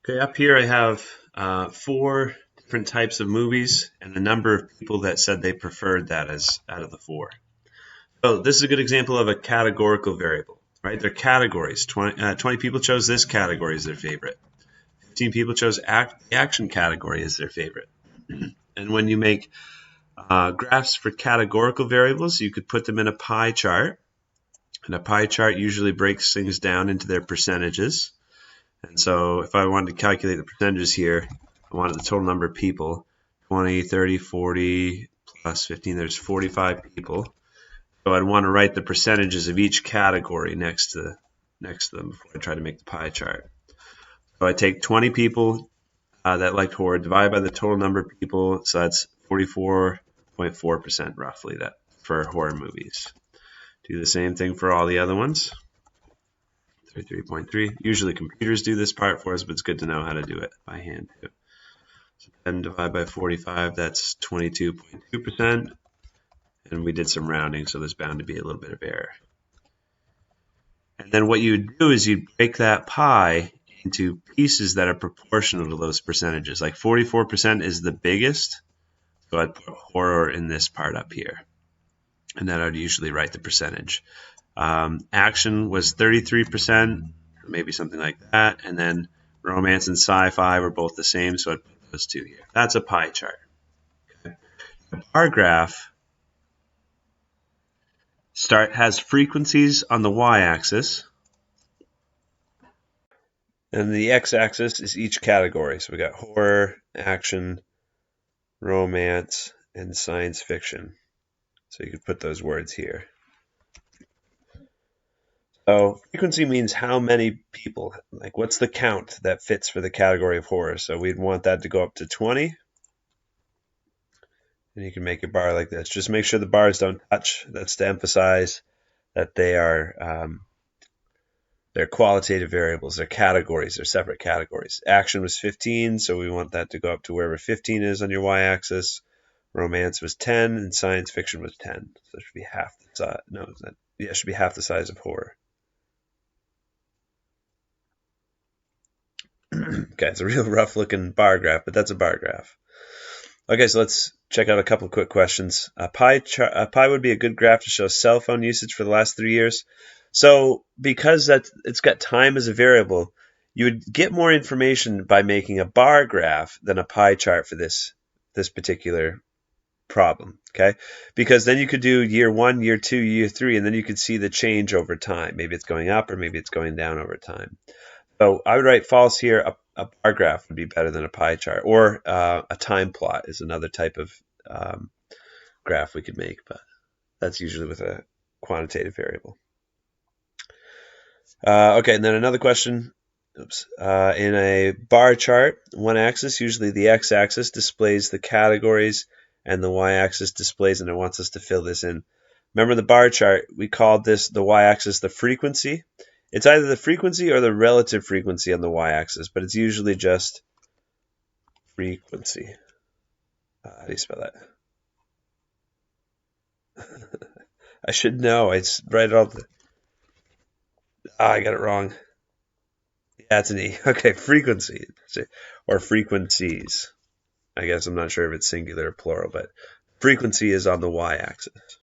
Okay, up here I have four different types of movies and the number of people that said they preferred that as out of the four. So this is a good example of a categorical variable, right? They're categories. 20 people chose this category as their favorite. 15 people chose the action category as their favorite. And when you make graphs for categorical variables, you could put them in a pie chart. And a pie chart usually breaks things down into their percentages. And so if I wanted to calculate the percentages here, I wanted the total number of people, 20, 30, 40, plus 15, there's 45 people. So I'd want to write the percentages of each category next to them before I try to make the pie chart. So I take 20 people that liked horror, divide by the total number of people, so that's 44.4% roughly that for horror movies. Do the same thing for all the other ones. 33.3. Usually computers do this part for us, but it's good to know how to do it by hand too. So 10 divided by 45, that's 22.2%. And we did some rounding, so there's bound to be a little bit of error. And then what you would do is you'd break that pie into pieces that are proportional to those percentages. Like 44% is the biggest, so I'd put horror in this part up here. And then I'd usually write the percentage. Action was 33%, maybe something like that. And then romance and sci-fi were both the same, so I'd put those two here. That's a pie chart. Okay. A bar graph has frequencies on the y-axis, and the x-axis is each category. So we got horror, action, romance, and science fiction. So you could put those words here. So frequency means how many people, like what's the count that fits for the category of horror. So we'd want that to go up to 20. And you can make a bar like this. Just make sure the bars don't touch. That's to emphasize that they're qualitative variables. They're categories. They're separate categories. Action was 15, so we want that to go up to wherever 15 is on your y-axis. Romance was 10, and science fiction was 10. So it should be half the size. No, it should be half the size of horror. Okay, it's a real rough-looking bar graph, but that's a bar graph. Okay, so let's check out a couple of quick questions. A pie would be a good graph to show cell phone usage for the last 3 years. So because it's got time as a variable, you would get more information by making a bar graph than a pie chart for this particular problem, okay? Because then you could do year 1, year 2, year 3, and then you could see the change over time. Maybe it's going up or maybe it's going down over time. So I would write false here. A bar graph would be better than a pie chart, or a time plot is another type of graph we could make, but that's usually with a quantitative variable. Okay, and then another question. Oops. In a bar chart, one axis, usually the x-axis, displays the categories, and the y-axis displays, and it wants us to fill this in. Remember the bar chart, we called this, the y-axis, the frequency. It's either the frequency or the relative frequency on the y-axis, but it's usually just frequency. How do you spell that? I should know. I write it all. I got it wrong. Yeah, it's an E. Okay, frequency. Or frequencies. I guess I'm not sure if it's singular or plural, but frequency is on the y-axis.